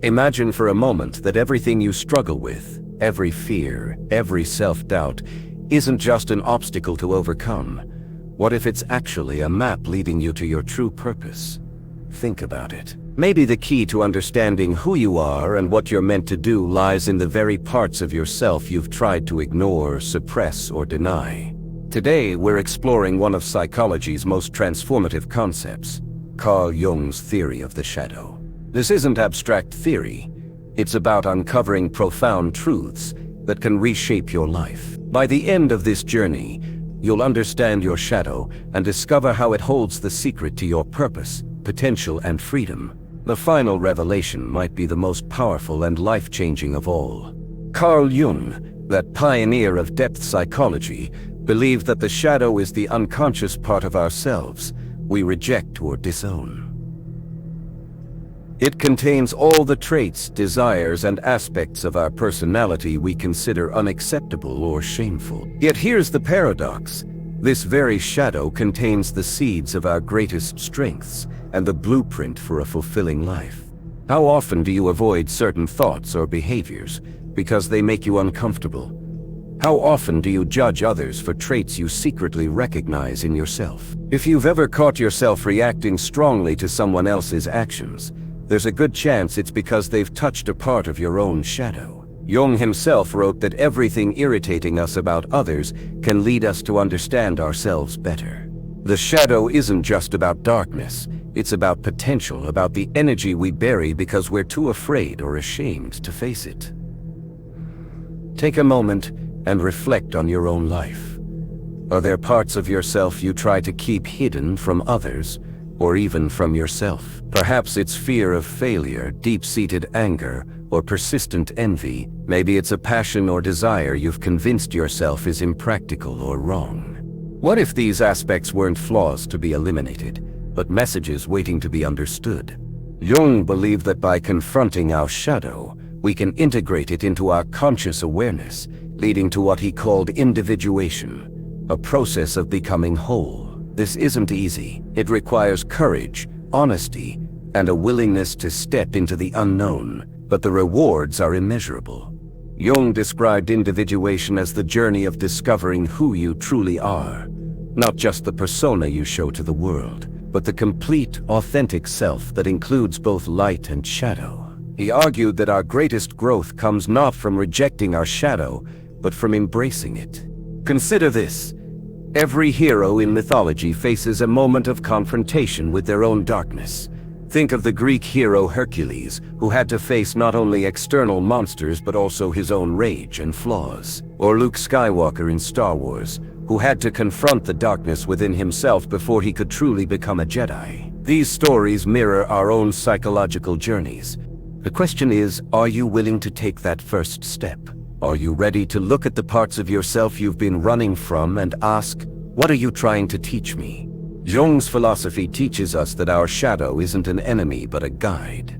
Imagine for a moment that everything you struggle with, every fear, every self-doubt, isn't just an obstacle to overcome. What if it's actually a map leading you to your true purpose? Think about it. Maybe the key to understanding who you are and what you're meant to do lies in the very parts of yourself you've tried to ignore, suppress, or deny. Today, we're exploring one of psychology's most transformative concepts, Carl Jung's theory of the shadow. This isn't abstract theory. It's about uncovering profound truths that can reshape your life. By the end of this journey, you'll understand your shadow and discover how it holds the secret to your purpose, potential, and freedom. The final revelation might be the most powerful and life-changing of all. Carl Jung, that pioneer of depth psychology, believed that the shadow is the unconscious part of ourselves we reject or disown. It contains all the traits, desires, and aspects of our personality we consider unacceptable or shameful. Yet here's the paradox. This very shadow contains the seeds of our greatest strengths and the blueprint for a fulfilling life. How often do you avoid certain thoughts or behaviors because they make you uncomfortable? How often do you judge others for traits you secretly recognize in yourself? If you've ever caught yourself reacting strongly to someone else's actions, there's a good chance it's because they've touched a part of your own shadow. Jung himself wrote that everything irritating us about others can lead us to understand ourselves better. The shadow isn't just about darkness, it's about potential, about the energy we bury because we're too afraid or ashamed to face it. Take a moment and reflect on your own life. Are there parts of yourself you try to keep hidden from others, or even from yourself? Perhaps it's fear of failure, deep-seated anger, or persistent envy. Maybe it's a passion or desire you've convinced yourself is impractical or wrong. What if these aspects weren't flaws to be eliminated, but messages waiting to be understood? Jung believed that by confronting our shadow, we can integrate it into our conscious awareness, leading to what he called individuation, a process of becoming whole. This isn't easy. It requires courage, honesty, and a willingness to step into the unknown, but the rewards are immeasurable. Jung described individuation as the journey of discovering who you truly are, not just the persona you show to the world, but the complete, authentic self that includes both light and shadow. He argued that our greatest growth comes not from rejecting our shadow, but from embracing it. Consider this. Every hero in mythology faces a moment of confrontation with their own darkness. Think of the Greek hero Hercules, who had to face not only external monsters but also his own rage and flaws. Or Luke Skywalker in Star Wars, who had to confront the darkness within himself before he could truly become a Jedi. These stories mirror our own psychological journeys. The question is, are you willing to take that first step? Are you ready to look at the parts of yourself you've been running from and ask, what are you trying to teach me? Jung's philosophy teaches us that our shadow isn't an enemy but a guide.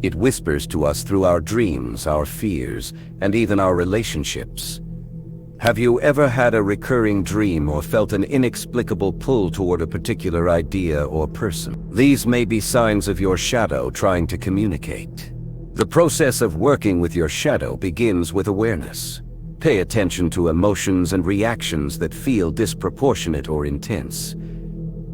It whispers to us through our dreams, our fears, and even our relationships. Have you ever had a recurring dream or felt an inexplicable pull toward a particular idea or person? These may be signs of your shadow trying to communicate. The process of working with your shadow begins with awareness. Pay attention to emotions and reactions that feel disproportionate or intense.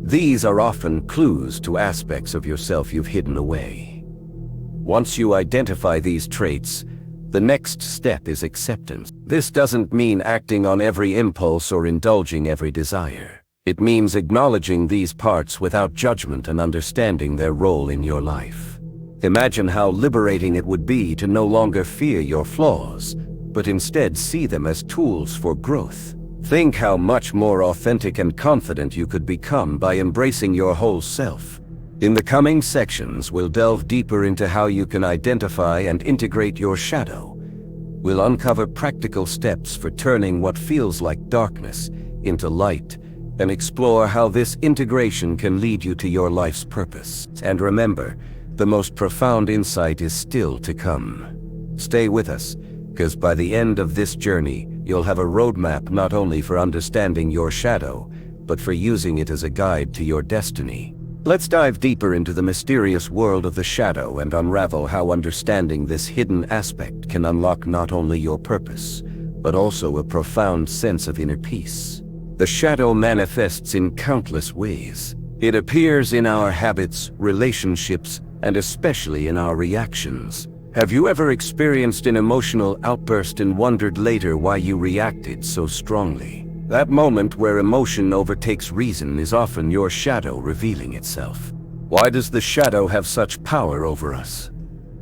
These are often clues to aspects of yourself you've hidden away. Once you identify these traits, the next step is acceptance. This doesn't mean acting on every impulse or indulging every desire. It means acknowledging these parts without judgment and understanding their role in your life. Imagine how liberating it would be to no longer fear your flaws, but instead see them as tools for growth. Think how much more authentic and confident you could become by embracing your whole self. In the coming sections, we'll delve deeper into how you can identify and integrate your shadow. We'll uncover practical steps for turning what feels like darkness into light, and explore how this integration can lead you to your life's purpose. And remember, the most profound insight is still to come. Stay with us, because by the end of this journey, you'll have a roadmap not only for understanding your shadow, but for using it as a guide to your destiny. Let's dive deeper into the mysterious world of the shadow and unravel how understanding this hidden aspect can unlock not only your purpose, but also a profound sense of inner peace. The shadow manifests in countless ways. It appears in our habits, relationships, and especially in our reactions. Have you ever experienced an emotional outburst and wondered later why you reacted so strongly? That moment where emotion overtakes reason is often your shadow revealing itself. Why does the shadow have such power over us?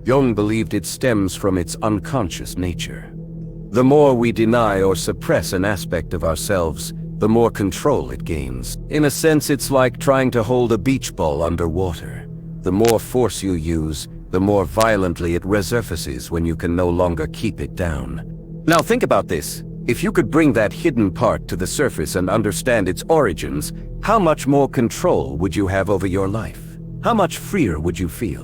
Jung believed it stems from its unconscious nature. The more we deny or suppress an aspect of ourselves, the more control it gains. In a sense, it's like trying to hold a beach ball underwater. The more force you use, the more violently it resurfaces when you can no longer keep it down. Now think about this. If you could bring that hidden part to the surface and understand its origins, how much more control would you have over your life? How much freer would you feel?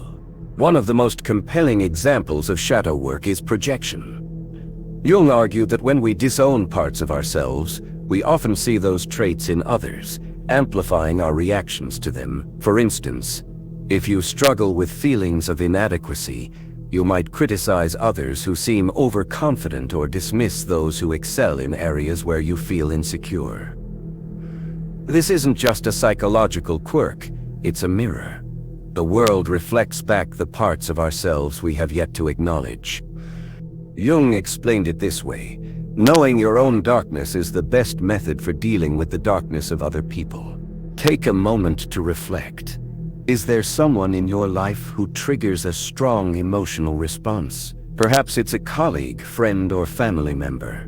One of the most compelling examples of shadow work is projection. Jung argued that when we disown parts of ourselves, we often see those traits in others, amplifying our reactions to them. For instance, if you struggle with feelings of inadequacy, you might criticize others who seem overconfident or dismiss those who excel in areas where you feel insecure. This isn't just a psychological quirk, it's a mirror. The world reflects back the parts of ourselves we have yet to acknowledge. Jung explained it this way: knowing your own darkness is the best method for dealing with the darkness of other people. Take a moment to reflect. Is there someone in your life who triggers a strong emotional response? Perhaps it's a colleague, friend, or family member.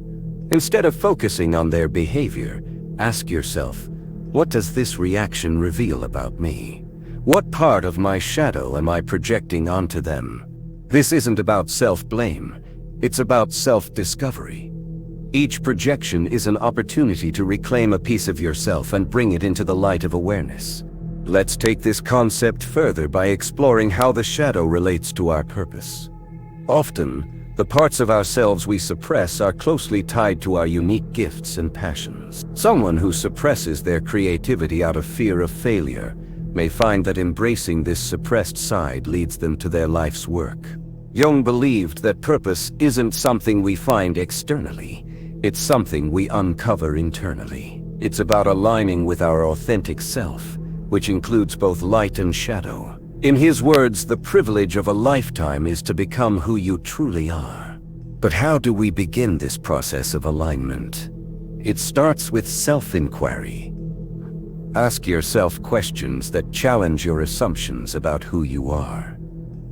Instead of focusing on their behavior, ask yourself, what does this reaction reveal about me? What part of my shadow am I projecting onto them? This isn't about self-blame. It's about self-discovery. Each projection is an opportunity to reclaim a piece of yourself and bring it into the light of awareness. Let's take this concept further by exploring how the shadow relates to our purpose. Often, the parts of ourselves we suppress are closely tied to our unique gifts and passions. Someone who suppresses their creativity out of fear of failure may find that embracing this suppressed side leads them to their life's work. Jung believed that purpose isn't something we find externally, it's something we uncover internally. It's about aligning with our authentic self, which includes both light and shadow. In his words, the privilege of a lifetime is to become who you truly are. But how do we begin this process of alignment? It starts with self-inquiry. Ask yourself questions that challenge your assumptions about who you are.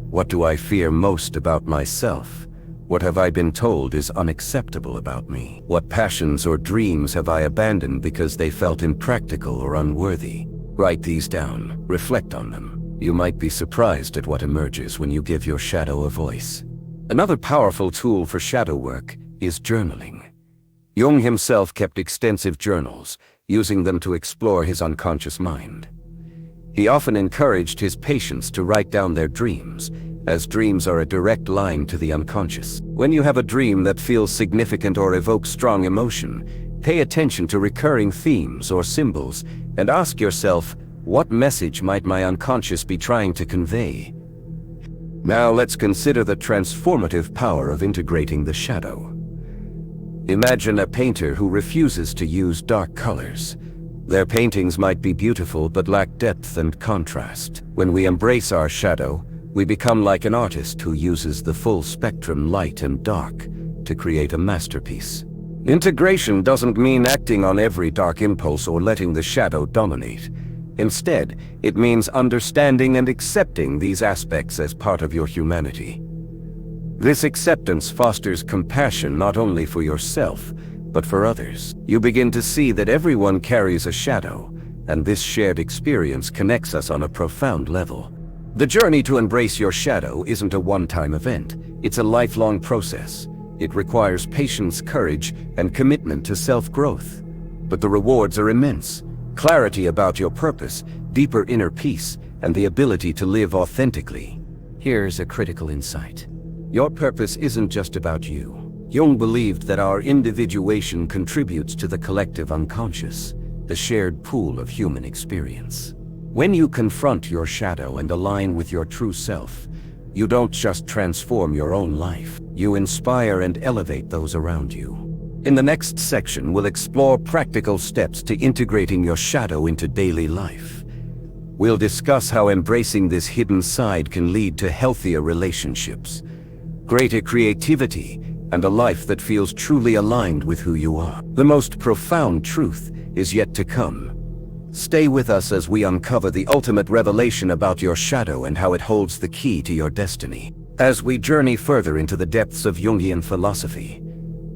What do I fear most about myself? What have I been told is unacceptable about me? What passions or dreams have I abandoned because they felt impractical or unworthy? Write these down, reflect on them. You might be surprised at what emerges when you give your shadow a voice. Another powerful tool for shadow work is journaling. Jung himself kept extensive journals, using them to explore his unconscious mind. He often encouraged his patients to write down their dreams, as dreams are a direct line to the unconscious. When you have a dream that feels significant or evokes strong emotion, pay attention to recurring themes or symbols and ask yourself, what message might my unconscious be trying to convey? Now let's consider the transformative power of integrating the shadow. Imagine a painter who refuses to use dark colors. Their paintings might be beautiful but lack depth and contrast. When we embrace our shadow, we become like an artist who uses the full spectrum, light and dark, to create a masterpiece. Integration doesn't mean acting on every dark impulse or letting the shadow dominate. Instead, it means understanding and accepting these aspects as part of your humanity. This acceptance fosters compassion not only for yourself, but for others. You begin to see that everyone carries a shadow, and this shared experience connects us on a profound level. The journey to embrace your shadow isn't a one-time event, it's a lifelong process. It requires patience, courage, and commitment to self-growth. But the rewards are immense. Clarity about your purpose, deeper inner peace, and the ability to live authentically. Here's a critical insight. Your purpose isn't just about you. Jung believed that our individuation contributes to the collective unconscious, the shared pool of human experience. When you confront your shadow and align with your true self, you don't just transform your own life, you inspire and elevate those around you. In the next section, we'll explore practical steps to integrating your shadow into daily life. We'll discuss how embracing this hidden side can lead to healthier relationships, greater creativity, and a life that feels truly aligned with who you are. The most profound truth is yet to come. Stay with us as we uncover the ultimate revelation about your shadow and how it holds the key to your destiny. As we journey further into the depths of Jungian philosophy,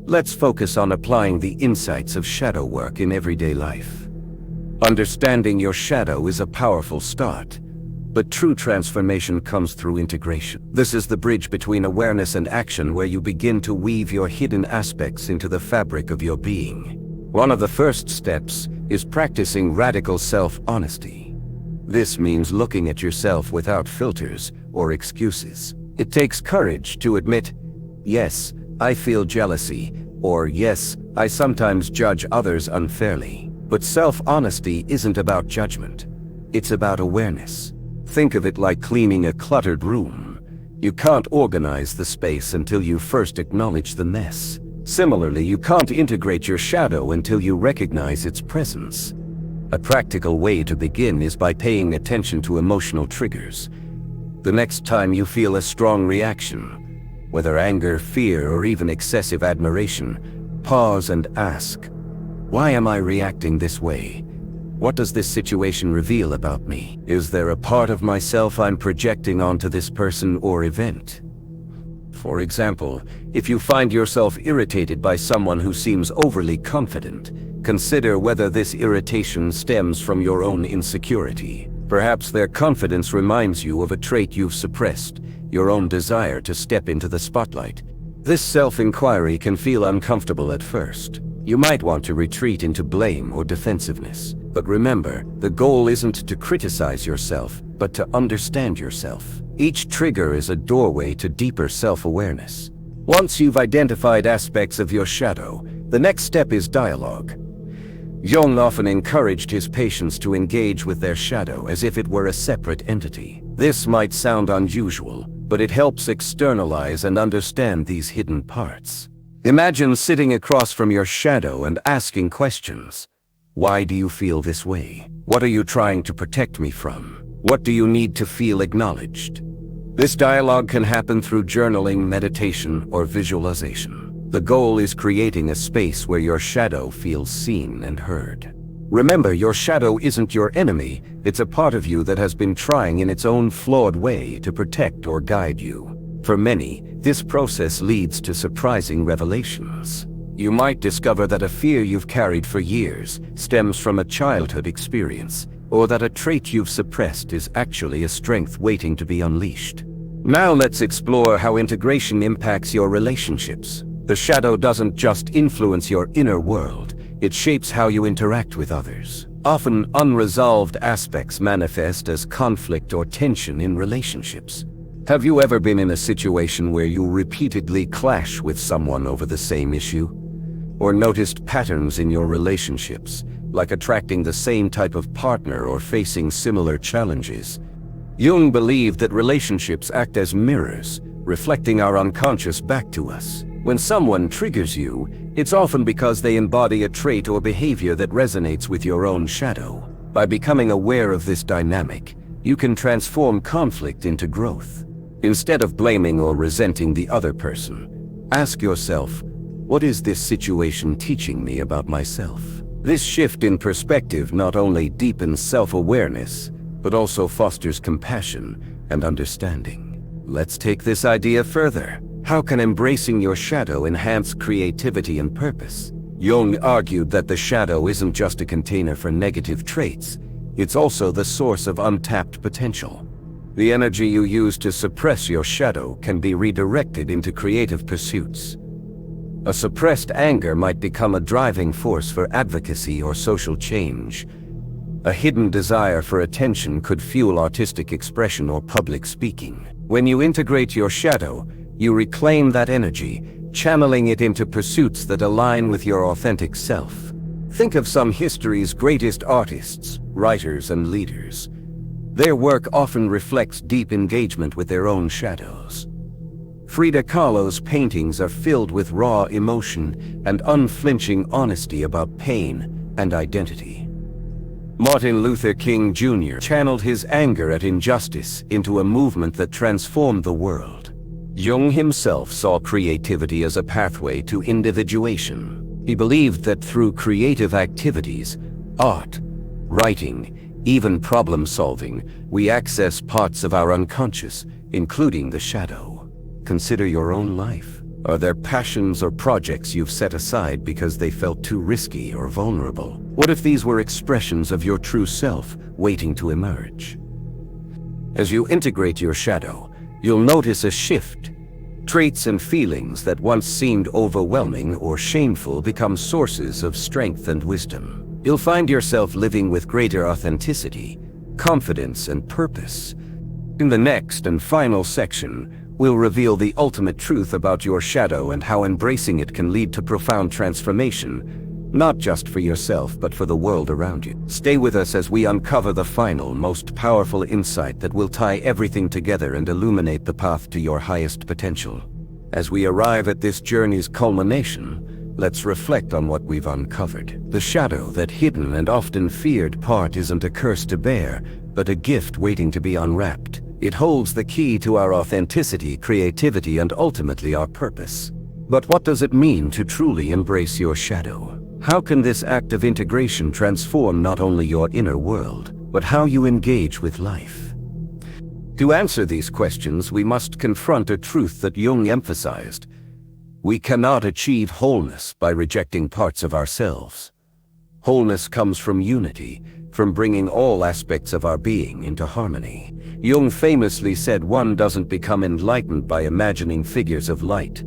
let's focus on applying the insights of shadow work in everyday life. Understanding your shadow is a powerful start, but true transformation comes through integration. This is the bridge between awareness and action, where you begin to weave your hidden aspects into the fabric of your being. One of the first steps is practicing radical self-honesty. This means looking at yourself without filters or excuses. It takes courage to admit, yes, I feel jealousy, or yes, I sometimes judge others unfairly. But self-honesty isn't about judgment. It's about awareness. Think of it like cleaning a cluttered room. You can't organize the space until you first acknowledge the mess. Similarly, you can't integrate your shadow until you recognize its presence. A practical way to begin is by paying attention to emotional triggers. The next time you feel a strong reaction, whether anger, fear, or even excessive admiration, pause and ask, why am I reacting this way? What does this situation reveal about me? Is there a part of myself I'm projecting onto this person or event? For example, if you find yourself irritated by someone who seems overly confident, consider whether this irritation stems from your own insecurity. Perhaps their confidence reminds you of a trait you've suppressed, your own desire to step into the spotlight. This self-inquiry can feel uncomfortable at first. You might want to retreat into blame or defensiveness. But remember, the goal isn't to criticize yourself, but to understand yourself. Each trigger is a doorway to deeper self-awareness. Once you've identified aspects of your shadow, the next step is dialogue. Jung often encouraged his patients to engage with their shadow as if it were a separate entity. This might sound unusual, but it helps externalize and understand these hidden parts. Imagine sitting across from your shadow and asking questions. Why do you feel this way? What are you trying to protect me from? What do you need to feel acknowledged? This dialogue can happen through journaling, meditation, or visualization. The goal is creating a space where your shadow feels seen and heard. Remember, your shadow isn't your enemy. It's a part of you that has been trying in its own flawed way to protect or guide you. For many, this process leads to surprising revelations. You might discover that a fear you've carried for years stems from a childhood experience, or that a trait you've suppressed is actually a strength waiting to be unleashed. Now let's explore how integration impacts your relationships. The shadow doesn't just influence your inner world, it shapes how you interact with others. Often, unresolved aspects manifest as conflict or tension in relationships. Have you ever been in a situation where you repeatedly clash with someone over the same issue? Or noticed patterns in your relationships, like attracting the same type of partner or facing similar challenges? Jung believed that relationships act as mirrors, reflecting our unconscious back to us. When someone triggers you, it's often because they embody a trait or behavior that resonates with your own shadow. By becoming aware of this dynamic, you can transform conflict into growth. Instead of blaming or resenting the other person, ask yourself, what is this situation teaching me about myself? This shift in perspective not only deepens self-awareness, but also fosters compassion and understanding. Let's take this idea further. How can embracing your shadow enhance creativity and purpose? Jung argued that the shadow isn't just a container for negative traits, it's also the source of untapped potential. The energy you use to suppress your shadow can be redirected into creative pursuits. A suppressed anger might become a driving force for advocacy or social change. A hidden desire for attention could fuel artistic expression or public speaking. When you integrate your shadow, you reclaim that energy, channeling it into pursuits that align with your authentic self. Think of some history's greatest artists, writers, and leaders. Their work often reflects deep engagement with their own shadows. Frida Kahlo's paintings are filled with raw emotion and unflinching honesty about pain and identity. Martin Luther King Jr. channeled his anger at injustice into a movement that transformed the world. Jung himself saw creativity as a pathway to individuation. He believed that through creative activities, art, writing, even problem solving, we access parts of our unconscious, including the shadow. Consider your own life. Are there passions or projects you've set aside because they felt too risky or vulnerable? What if these were expressions of your true self waiting to emerge? As you integrate your shadow, you'll notice a shift. Traits and feelings that once seemed overwhelming or shameful become sources of strength and wisdom. You'll find yourself living with greater authenticity, confidence, and purpose. In the next and final section, we'll reveal the ultimate truth about your shadow and how embracing it can lead to profound transformation, not just for yourself but for the world around you. Stay with us as we uncover the final, most powerful insight that will tie everything together and illuminate the path to your highest potential. As we arrive at this journey's culmination, let's reflect on what we've uncovered. The shadow, that hidden and often feared part, isn't a curse to bear, but a gift waiting to be unwrapped. It holds the key to our authenticity, creativity, and ultimately our purpose. But what does it mean to truly embrace your shadow? How can this act of integration transform not only your inner world, but how you engage with life? To answer these questions, we must confront a truth that Jung emphasized. We cannot achieve wholeness by rejecting parts of ourselves. Wholeness comes from unity, from bringing all aspects of our being into harmony. Jung famously said one doesn't become enlightened by imagining figures of light,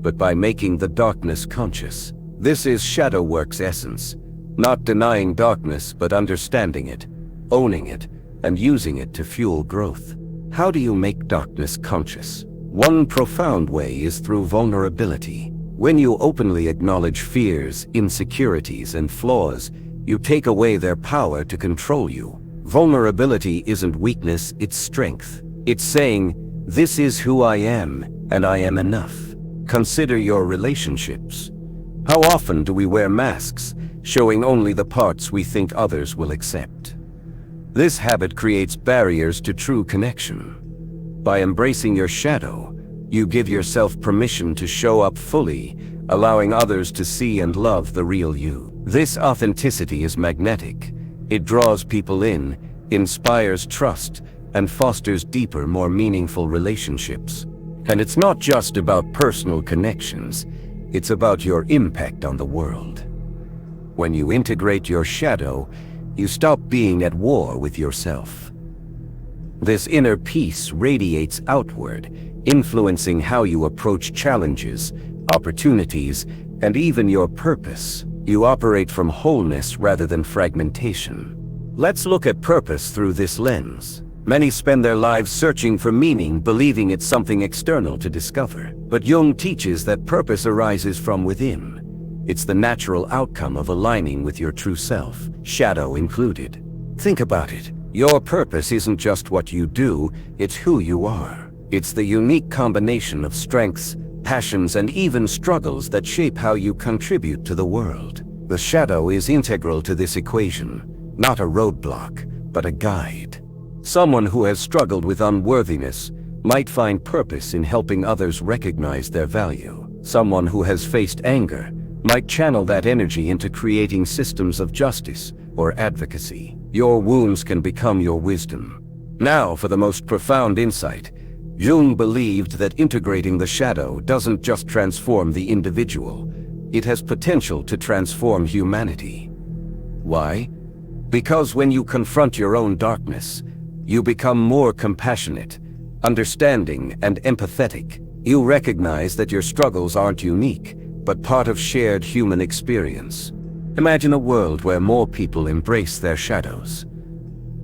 but by making the darkness conscious. This is shadow work's essence, not denying darkness but understanding it, owning it, and using it to fuel growth. How do you make darkness conscious? One profound way is through vulnerability. When you openly acknowledge fears, insecurities, and flaws, you take away their power to control you. Vulnerability isn't weakness, it's strength. It's saying, "This is who I am, and I am enough." Consider your relationships. How often do we wear masks, showing only the parts we think others will accept? This habit creates barriers to true connection. By embracing your shadow, you give yourself permission to show up fully, allowing others to see and love the real you. This authenticity is magnetic. It draws people in, inspires trust, and fosters deeper, more meaningful relationships. And it's not just about personal connections, it's about your impact on the world. When you integrate your shadow, you stop being at war with yourself. This inner peace radiates outward, influencing how you approach challenges, opportunities, and even your purpose. You operate from wholeness rather than fragmentation. Let's look at purpose through this lens. Many spend their lives searching for meaning, believing it's something external to discover. But Jung teaches that purpose arises from within. It's the natural outcome of aligning with your true self, shadow included. Think about it. Your purpose isn't just what you do, it's who you are. It's the unique combination of strengths, passions, and even struggles that shape how you contribute to the world. The shadow is integral to this equation, not a roadblock, but a guide. Someone who has struggled with unworthiness might find purpose in helping others recognize their value. Someone who has faced anger might channel that energy into creating systems of justice or advocacy. Your wounds can become your wisdom. Now for the most profound insight. Jung believed that integrating the shadow doesn't just transform the individual, it has potential to transform humanity. Why? Because when you confront your own darkness, you become more compassionate, understanding, and empathetic. You recognize that your struggles aren't unique, but part of shared human experience. Imagine a world where more people embrace their shadows.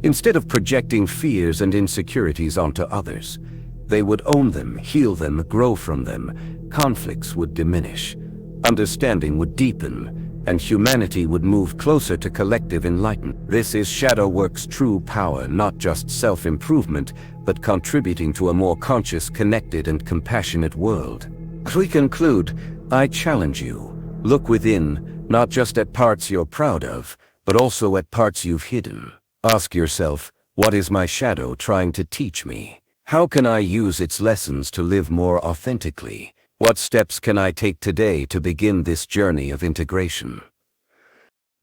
Instead of projecting fears and insecurities onto others, they would own them, heal them, grow from them. Conflicts would diminish, understanding would deepen, and humanity would move closer to collective enlightenment. This is shadow work's true power, not just self-improvement, but contributing to a more conscious, connected, and compassionate world. As we conclude, I challenge you, look within, not just at parts you're proud of, but also at parts you've hidden. Ask yourself, what is my shadow trying to teach me? How can I use its lessons to live more authentically? What steps can I take today to begin this journey of integration?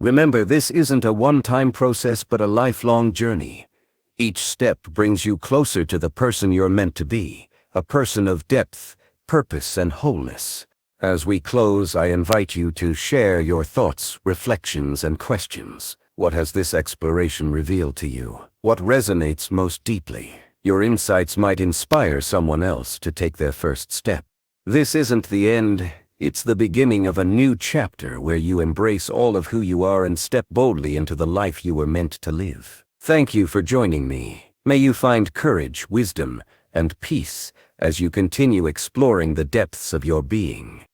Remember, this isn't a one-time process but a lifelong journey. Each step brings you closer to the person you're meant to be, a person of depth, purpose, and wholeness. As we close, I invite you to share your thoughts, reflections, and questions. What has this exploration revealed to you? What resonates most deeply? Your insights might inspire someone else to take their first step. This isn't the end, it's the beginning of a new chapter where you embrace all of who you are and step boldly into the life you were meant to live. Thank you for joining me. May you find courage, wisdom, and peace as you continue exploring the depths of your being.